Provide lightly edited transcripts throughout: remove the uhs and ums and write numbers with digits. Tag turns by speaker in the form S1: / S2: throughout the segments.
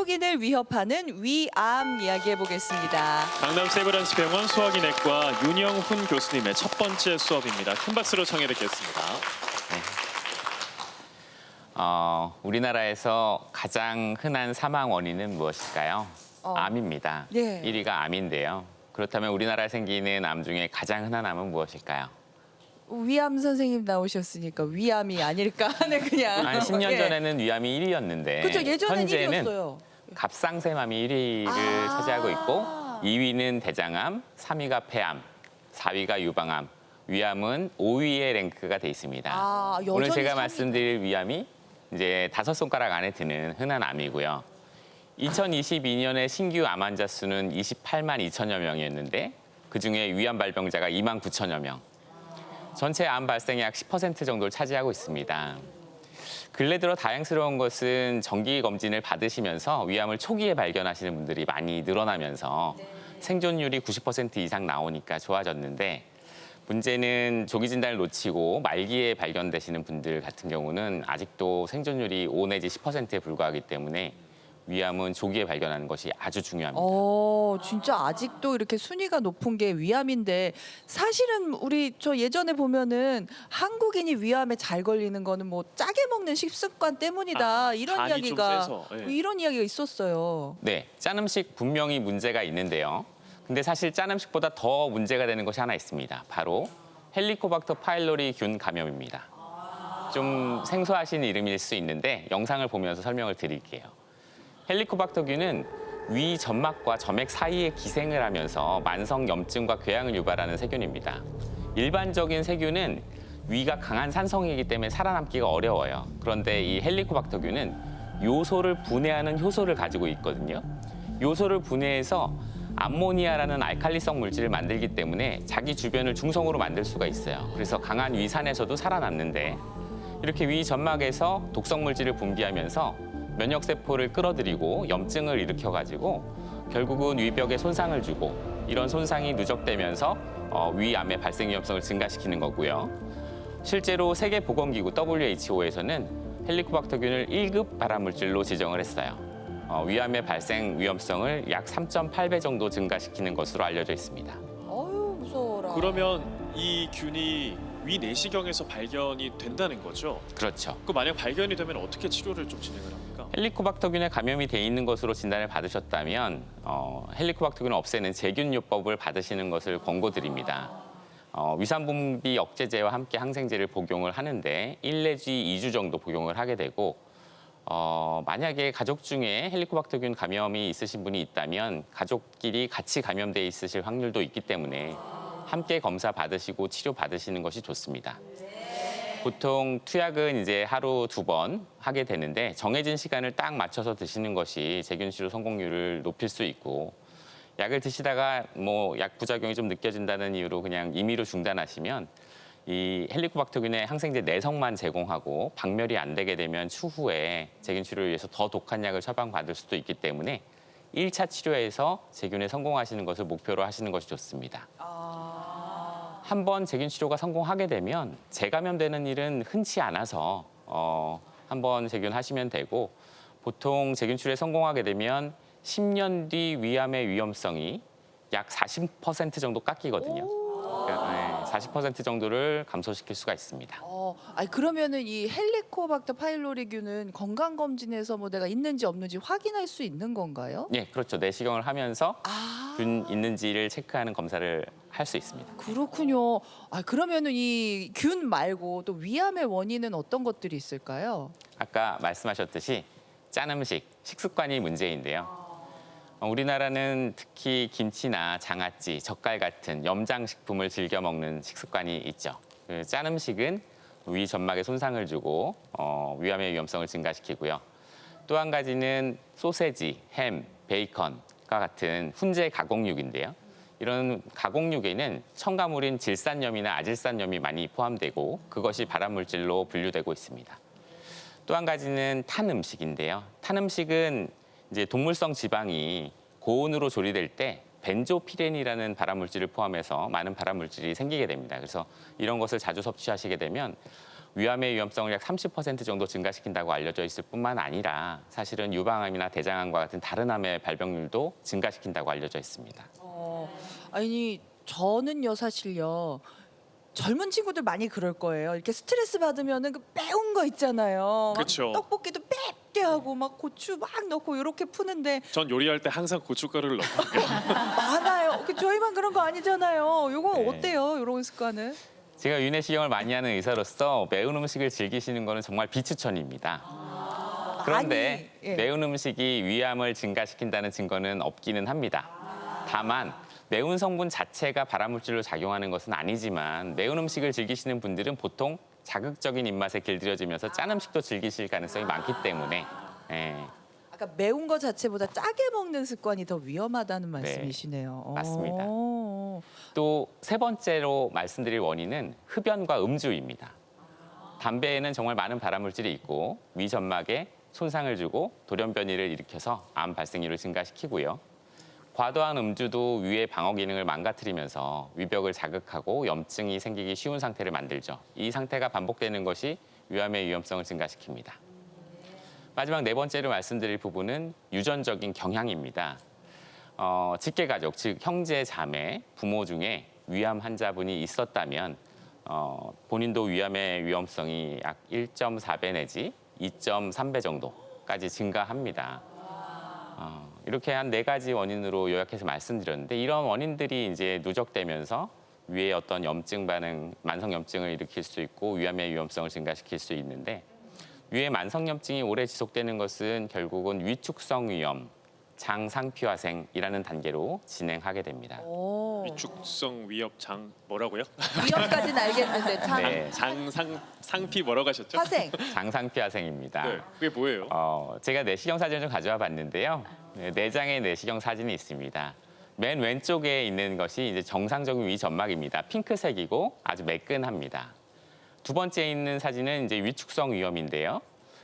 S1: 한국인을 위협하는 위암 이야기해 보겠습니다.
S2: 강남 세브란스병원 소화기내과 윤영훈 교수님의 첫 번째 수업입니다. 큰 박수로 청해 듣겠습니다.
S3: 우리나라에서 가장 흔한 사망 원인은 무엇일까요? 암입니다.
S1: 네.
S3: 1위가 암인데요. 그렇다면 우리나라에 생기는 암 중에 가장 흔한 암은 무엇일까요?
S1: 위암 선생님 나오셨으니까 위암이 아닐까 하는 그냥.
S3: 한 10년
S1: 예.
S3: 전에는 위암이 1위였는데
S1: 그렇죠. 예전엔
S3: 현재는
S1: 1위였어요.
S3: 갑상샘암이 1위를 차지하고 있고 2위는 대장암, 3위가 폐암, 4위가 유방암, 위암은 5위에 랭크가 돼 있습니다. 오늘
S1: 여전히
S3: 제가
S1: 3위가.
S3: 말씀드릴 위암이 이제 5손가락 안에 드는 흔한 암이고요. 2022년에 신규 암 환자 수는 28만 2천여 명이었는데 그중에 위암 발병자가 2만 9천여 명. 전체 암 발생의 약 10% 정도를 차지하고 있습니다. 근래 들어 다행스러운 것은 정기 검진을 받으시면서 위암을 초기에 발견하시는 분들이 많이 늘어나면서 생존율이 90% 이상 나오니까 좋아졌는데 문제는 조기 진단을 놓치고 말기에 발견되시는 분들 같은 경우는 아직도 생존율이 5 내지 10%에 불과하기 때문에 위암은 조기에 발견하는 것이 아주 중요합니다.
S1: 진짜 아직도 이렇게 순위가 높은 게 위암인데 사실은 우리 저 예전에 보면은 한국인이 위암에 잘 걸리는 거는 뭐 짜게 먹는 식습관 때문이다 이런
S2: 간이 좀
S1: 이야기가
S2: 세서, 예.
S1: 이런 이야기가 있었어요.
S3: 네, 짠 음식 분명히 문제가 있는데요. 근데 사실 짠 음식보다 더 문제가 되는 것이 하나 있습니다. 바로 헬리코박터 파일로리 균 감염입니다. 좀 생소하신 이름일 수 있는데 영상을 보면서 설명을 드릴게요. 헬리코박터균은 위 점막과 점액 사이에 기생을 하면서 만성 염증과 궤양을 유발하는 세균입니다. 일반적인 세균은 위가 강한 산성이기 때문에 살아남기가 어려워요. 그런데 이 헬리코박터균은 요소를 분해하는 효소를 가지고 있거든요. 요소를 분해해서 암모니아라는 알칼리성 물질을 만들기 때문에 자기 주변을 중성으로 만들 수가 있어요. 그래서 강한 위산에서도 살아남는데 이렇게 위 점막에서 독성 물질을 분비하면서 면역세포를 끌어들이고 염증을 일으켜가지고 결국은 위벽에 손상을 주고 이런 손상이 누적되면서 위암의 발생 위험성을 증가시키는 거고요. 실제로 세계보건기구 WHO에서는 헬리코박터균을 1급 발암물질로 지정을 했어요. 위암의 발생 위험성을 약 3.8배 정도 증가시키는 것으로 알려져 있습니다.
S1: 어휴 무서워라.
S2: 그러면 이 균이 위 내시경에서 발견이 된다는 거죠?
S3: 그렇죠.
S2: 그 만약 발견이 되면 어떻게 치료를 좀 진행을 합니까?
S3: 헬리코박터균에 감염이 돼 있는 것으로 진단을 받으셨다면 헬리코박터균을 없애는 제균요법을 받으시는 것을 권고드립니다. 위산분비 억제제와 함께 항생제를 복용을 하는데 1 내지 2주 정도 복용을 하게 되고 만약에 가족 중에 헬리코박터균 감염이 있으신 분이 있다면 가족끼리 같이 감염돼 있으실 확률도 있기 때문에 함께 검사 받으시고 치료 받으시는 것이 좋습니다. 보통 투약은 이제 하루 2번 하게 되는데 정해진 시간을 딱 맞춰서 드시는 것이 제균 치료 성공률을 높일 수 있고 약을 드시다가 뭐 약 부작용이 좀 느껴진다는 이유로 그냥 임의로 중단하시면 이 헬리코박터균의 항생제 내성만 제공하고 박멸이 안 되게 되면 추후에 제균 치료를 위해서 더 독한 약을 처방받을 수도 있기 때문에 1차 치료에서 제균에 성공하시는 것을 목표로 하시는 것이 좋습니다. 한 번 제균 치료가 성공하게 되면 재감염되는 일은 흔치 않아서 한 번 제균하시면 되고 보통 제균 치료에 성공하게 되면 10년 뒤 위암의 위험성이 약 40% 정도 깎이거든요. 그러니까 40% 정도를 감소시킬 수가 있습니다.
S1: 그러면은 이 헬리코박터 파일로리균은 건강 검진에서 뭐 내가 있는지 없는지 확인할 수 있는 건가요?
S3: 예, 그렇죠. 내시경을 하면서 균 있는지를 체크하는 검사를 할 수 있습니다.
S1: 그렇군요. 그러면은 이 균 말고 또 위암의 원인은 어떤 것들이 있을까요?
S3: 아까 말씀하셨듯이 짠 음식, 식습관이 문제인데요. 우리나라는 특히 김치나 장아찌, 젓갈 같은 염장 식품을 즐겨 먹는 식습관이 있죠. 짠 음식은 위 점막에 손상을 주고 위암의 위험성을 증가시키고요. 또 한 가지는 소세지, 햄, 베이컨과 같은 훈제 가공육인데요. 이런 가공육에는 첨가물인 질산염이나 아질산염이 많이 포함되고 그것이 발암물질로 분류되고 있습니다. 또 한 가지는 탄 음식인데요. 탄 음식은 이제 동물성 지방이 고온으로 조리될 때 벤조피렌이라는 발암물질을 포함해서 많은 발암물질이 생기게 됩니다. 그래서 이런 것을 자주 섭취하시게 되면 위암의 위험성을 약 30% 정도 증가시킨다고 알려져 있을 뿐만 아니라 사실은 유방암이나 대장암과 같은 다른 암의 발병률도 증가시킨다고 알려져 있습니다.
S1: 아니 저는요 사실요 젊은 친구들 많이 그럴 거예요. 이렇게 스트레스 받으면은 그 매운 거 있잖아요. 막
S2: 그쵸.
S1: 떡볶이도 맵게 하고 막 고추 막 넣고 이렇게 푸는데
S2: 전 요리할 때 항상 고춧가루를 넣거든요.
S1: 많아요. 저희만 그런 거 아니잖아요. 요거
S3: 네.
S1: 어때요? 이런 습관은?
S3: 제가 위내시경을 많이 하는 의사로서 매운 음식을 즐기시는 거는 정말 비추천입니다. 그런데
S1: 아니, 예.
S3: 매운 음식이 위암을 증가시킨다는 증거는 없기는 합니다. 다만 매운 성분 자체가 발암물질로 작용하는 것은 아니지만 매운 음식을 즐기시는 분들은 보통 자극적인 입맛에 길들여지면서 짠 음식도 즐기실 가능성이 많기 때문에 예,
S1: 아까 매운 거 자체보다 짜게 먹는 습관이 더 위험하다는 말씀이시네요.
S3: 맞습니다.
S1: 오.
S3: 또 세 번째로 말씀드릴 원인은 흡연과 음주입니다. 담배에는 정말 많은 발암물질이 있고 위 점막에 손상을 주고 돌연변이를 일으켜서 암 발생률을 증가시키고요. 과도한 음주도 위의 방어 기능을 망가뜨리면서 위벽을 자극하고 염증이 생기기 쉬운 상태를 만들죠. 이 상태가 반복되는 것이 위암의 위험성을 증가시킵니다. 마지막 네 번째로 말씀드릴 부분은 유전적인 경향입니다. 직계가족, 즉 형제, 자매, 부모 중에 위암 환자분이 있었다면 본인도 위암의 위험성이 약 1.4배 내지 2.3배 정도까지 증가합니다. 이렇게 한 네 가지 원인으로 요약해서 말씀드렸는데 이런 원인들이 이제 누적되면서 위에 어떤 염증 반응, 만성 염증을 일으킬 수 있고 위암의 위험성을 증가시킬 수 있는데 위의 만성 염증이 오래 지속되는 것은 결국은 위축성 위염, 장상피화생이라는 단계로 진행하게 됩니다.
S1: 오.
S2: 위축성 위협장 뭐라고요?
S1: 위험까지는 알겠는데 참
S3: 네,
S2: 상피 뭐라고 하셨죠?
S1: 화생.
S3: 장상피화생입니다.
S2: 네, 그게 뭐예요?
S3: 제가 내시경 사진을 좀 가져와 봤는데요. 네 장의 내시경 사진이 있습니다. 맨 왼쪽에 있는 것이 이제 정상적인 위 점막입니다. 핑크색이고 아주 매끈합니다. 두 번째에 있는 사진은 이제 위축성 위염인데요.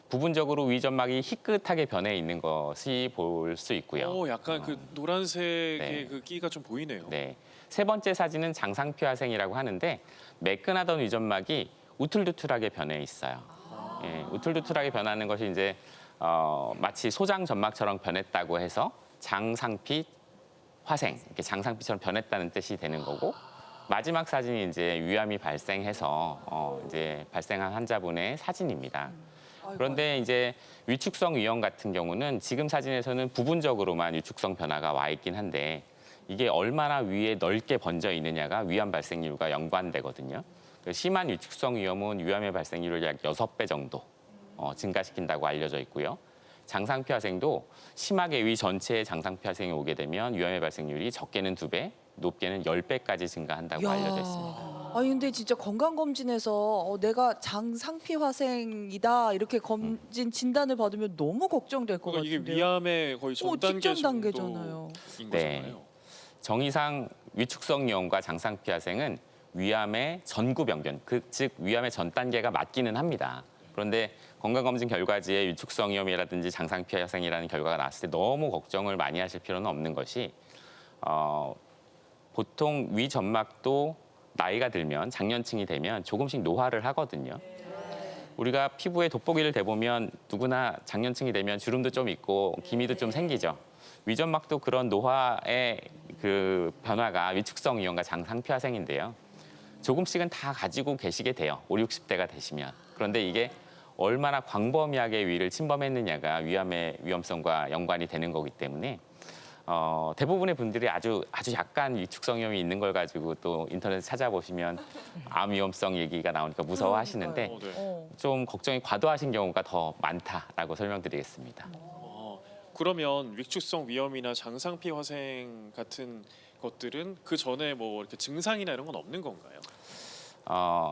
S3: 부분적으로 위 점막이 희끗하게 변해 있는 것이 볼 수 있고요.
S2: 약간 그 노란색의
S3: 네.
S2: 그 끼가 좀 보이네요.
S3: 네. 세 번째 사진은 장상피화생이라고 하는데 매끈하던 위점막이 우툴두툴하게 변해 있어요. 예, 우툴두툴하게 변하는 것이 이제 마치 소장 점막처럼 변했다고 해서 장상피 화생, 이렇게 장상피처럼 변했다는 뜻이 되는 거고 마지막 사진이 이제 위암이 발생해서 이제 발생한 환자분의 사진입니다. 그런데 이제 위축성 위염 같은 경우는 지금 사진에서는 부분적으로만 위축성 변화가 와 있긴 한데 이게 얼마나 위에 넓게 번져 있느냐가 위암 발생률과 연관되거든요. 심한 위축성 위염은 위암의 발생률을 약 6배 정도 증가시킨다고 알려져 있고요. 장상피화생도 심하게 위 전체에 장상피화생이 오게 되면 위암의 발생률이 적게는 2배, 높게는 10배까지 증가한다고
S1: 야.
S3: 알려져 있습니다.
S1: 아니 근데 진짜 건강검진에서 내가 장상피화생이다 이렇게 검진 진단을 받으면 너무 걱정될 것
S2: 그러니까 이게
S1: 같은데요.
S2: 위암의 거의 전 단계
S1: 직전 단계잖아요.
S2: 정도인
S3: 네.
S2: 거잖아요.
S3: 정의상 위축성 위염과 장상피화생은 위암의 전구 병변, 즉 위암의 전 단계가 맞기는 합니다. 그런데 건강검진 결과지에 위축성 위염이라든지 장상피화생이라는 결과가 나왔을 때 너무 걱정을 많이 하실 필요는 없는 것이 보통 위 점막도 나이가 들면 장년층이 되면 조금씩 노화를 하거든요. 우리가 피부에 돋보기를 대보면 누구나 장년층이 되면 주름도 좀 있고 기미도 좀 생기죠. 위점막도 그런 노화의 그 변화가 위축성 위염과 장상피화생인데요. 조금씩은 다 가지고 계시게 돼요. 5, 60대가 되시면. 그런데 이게 얼마나 광범위하게 위를 침범했느냐가 위암의 위험성과 연관이 되는 거기 때문에 대부분의 분들이 아주 약간 위축성 위험이 있는 걸 가지고 또 인터넷 찾아보시면 암 위험성 얘기가 나오니까 무서워하시는데
S2: 네.
S3: 좀 걱정이 과도하신 경우가 더 많다라고 설명드리겠습니다.
S2: 그러면 위축성 위염이나 장상피 화생 같은 것들은 그 전에 뭐 이렇게 증상이나 이런 건 없는 건가요?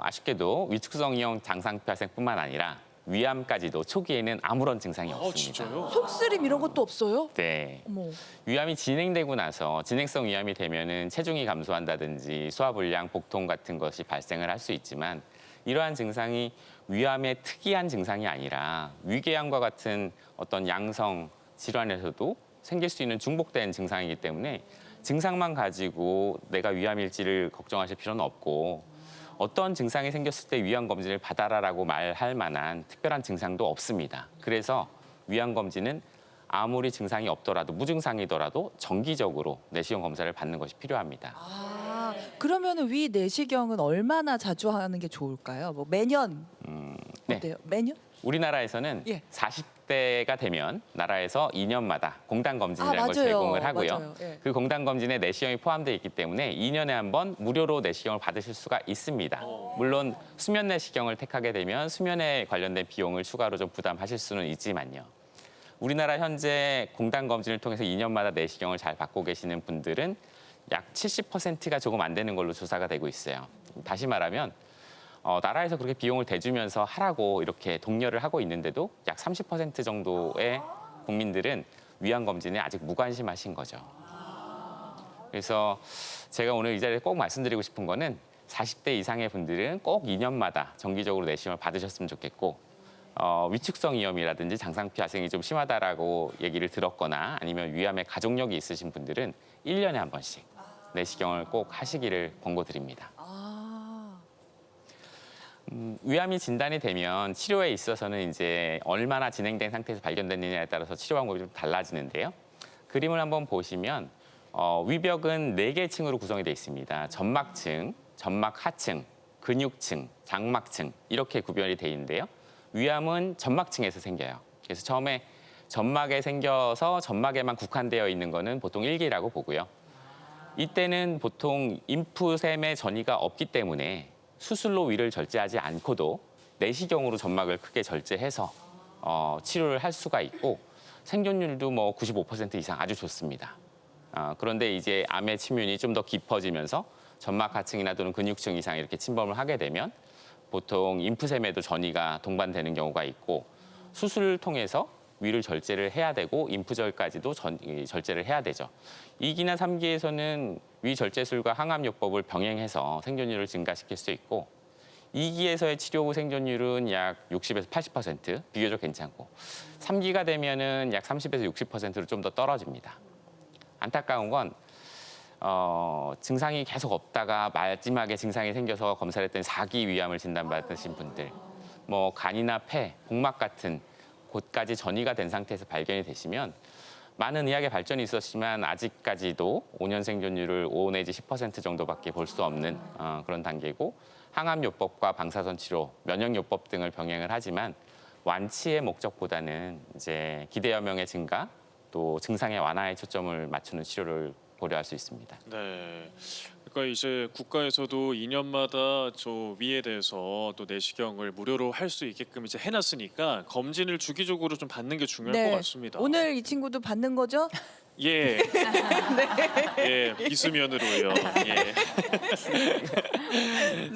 S3: 아쉽게도 위축성 위염 장상피화생뿐만 아니라 위암까지도 초기에는 아무런 증상이 없습니다.
S2: 진짜요?
S1: 속쓰림 이런 것도 없어요?
S3: 네.
S1: 어머.
S3: 위암이 진행되고 나서 진행성 위암이 되면은 체중이 감소한다든지 소화불량, 복통 같은 것이 발생을 할 수 있지만 이러한 증상이 위암의 특이한 증상이 아니라 위궤양과 같은 어떤 양성 질환에서도 생길 수 있는 중복된 증상이기 때문에 증상만 가지고 내가 위암일지를 걱정하실 필요는 없고 어떤 증상이 생겼을 때 위암 검진을 받아라라고 말할 만한 특별한 증상도 없습니다. 그래서 위암 검진은 아무리 증상이 없더라도 무증상이더라도 정기적으로 내시경 검사를 받는 것이 필요합니다.
S1: 그러면은 위 내시경은 얼마나 자주 하는 게 좋을까요? 뭐 매년
S3: 네.
S1: 어때요? 매년?
S3: 우리나라에서는
S1: 예.
S3: 40대가 되면 나라에서 2년마다 공단 검진이라는 걸
S1: 맞아요.
S3: 제공을 하고요.
S1: 맞아요. 예.
S3: 그 공단 검진에 내시경이 포함되어 있기 때문에 2년에 한 번 무료로 내시경을 받으실 수가 있습니다. 물론 수면 내시경을 택하게 되면 수면에 관련된 비용을 추가로 좀 부담하실 수는 있지만요. 우리나라 현재 공단 검진을 통해서 2년마다 내시경을 잘 받고 계시는 분들은 약 70%가 조금 안 되는 걸로 조사가 되고 있어요. 다시 말하면 나라에서 그렇게 비용을 대주면서 하라고 이렇게 독려를 하고 있는데도 약 30% 정도의 국민들은 위암 검진에 아직 무관심하신 거죠. 그래서 제가 오늘 이 자리에 꼭 말씀드리고 싶은 거는 40대 이상의 분들은 꼭 2년마다 정기적으로 내시경을 받으셨으면 좋겠고 위축성 위염이라든지 장상피 화생이 좀 심하다라고 얘기를 들었거나 아니면 위암에 가족력이 있으신 분들은 1년에 한 번씩 내시경을 꼭 하시기를 권고드립니다. 위암이 진단이 되면 치료에 있어서는 이제 얼마나 진행된 상태에서 발견됐느냐에 따라서 치료 방법이 좀 달라지는데요. 그림을 한번 보시면 위벽은 4개 층으로 구성이 되어 있습니다. 점막층, 점막 하층, 근육층, 장막층 이렇게 구별이 되어 있는데요. 위암은 점막층에서 생겨요. 그래서 처음에 점막에 생겨서 점막에만 국한되어 있는 거는 보통 1기라고 보고요. 이때는 보통 림프샘의 전이가 없기 때문에 수술로 위를 절제하지 않고도 내시경으로 점막을 크게 절제해서 치료를 할 수가 있고 생존율도 뭐 95% 이상 아주 좋습니다. 그런데 이제 암의 침윤이 좀 더 깊어지면서 점막 하층이나 또는 근육층 이상 이렇게 침범을 하게 되면 보통 림프샘에도 전이가 동반되는 경우가 있고 수술을 통해서 위를 절제를 해야 되고 림프절까지도 절제를 해야 되죠. 2기나 3기에서는 위 절제술과 항암요법을 병행해서 생존율을 증가시킬 수 있고 2기에서의 치료 후 생존율은 약 60에서 80% 비교적 괜찮고 3기가 되면은 약 30에서 60%로 좀 더 떨어집니다. 안타까운 건 증상이 계속 없다가 마지막에 증상이 생겨서 검사를 했더니 4기 위암을 진단받으신 분들, 뭐 간이나 폐, 복막 같은 곳까지 전이가 된 상태에서 발견이 되시면 많은 의학의 발전이 있었지만 아직까지도 5년 생존율을 5 내지 10% 정도밖에 볼 수 없는 그런 단계고 항암요법과 방사선 치료, 면역요법 등을 병행을 하지만 완치의 목적보다는 이제 기대여명의 증가 또 증상의 완화에 초점을 맞추는 치료를 고려할 수 있습니다.
S2: 네. 그러니까 이제 국가에서도 2년마다 저 위에 대해서 또 내시경을 무료로 할 수 있게끔 이제 해놨으니까 검진을 주기적으로 좀 받는 게 중요할 것 같습니다.
S1: 오늘 이 친구도 받는 거죠?
S2: 예. 예, 비수면으로요. 예.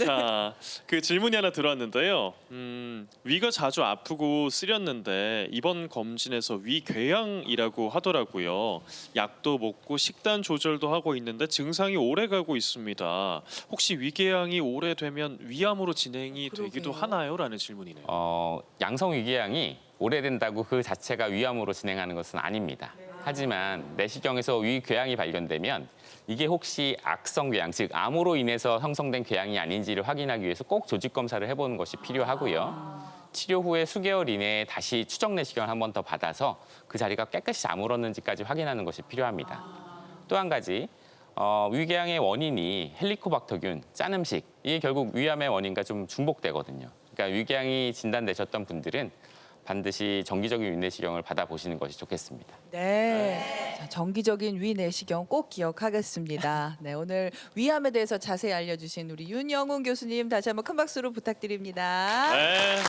S2: 자, 그 질문이 하나 들어왔는데요. 위가 자주 아프고 쓰렸는데 이번 검진에서 위궤양이라고 하더라고요. 약도 먹고 식단 조절도 하고 있는데 증상이 오래 가고 있습니다. 혹시 위궤양이 오래되면 위암으로 진행이 되기도
S1: 그러게요.
S2: 하나요? 라는 질문이네요.
S3: 양성 위궤양이 오래된다고 그 자체가 위암으로 진행하는 것은 아닙니다. 하지만 내시경에서 위궤양이 발견되면 이게 혹시 악성 궤양, 즉 암으로 인해서 형성된 궤양이 아닌지를 확인하기 위해서 꼭 조직 검사를 해보는 것이 필요하고요. 치료 후에 수개월 이내에 다시 추적 내시경을 한 번 더 받아서 그 자리가 깨끗이 아물었는지까지 확인하는 것이 필요합니다. 또 한 가지, 위궤양의 원인이 헬리코박터균, 짠 음식, 이게 결국 위암의 원인과 좀 중복되거든요. 그러니까 위궤양이 진단되셨던 분들은 반드시 정기적인 위내시경을 받아보시는 것이 좋겠습니다.
S1: 네. 자, 정기적인 위 내시경 꼭 기억하겠습니다. 네, 오늘 위암에 대해서 자세히 알려주신 우리 윤영훈 교수님 다시 한번 큰 박수로 부탁드립니다.
S2: 네.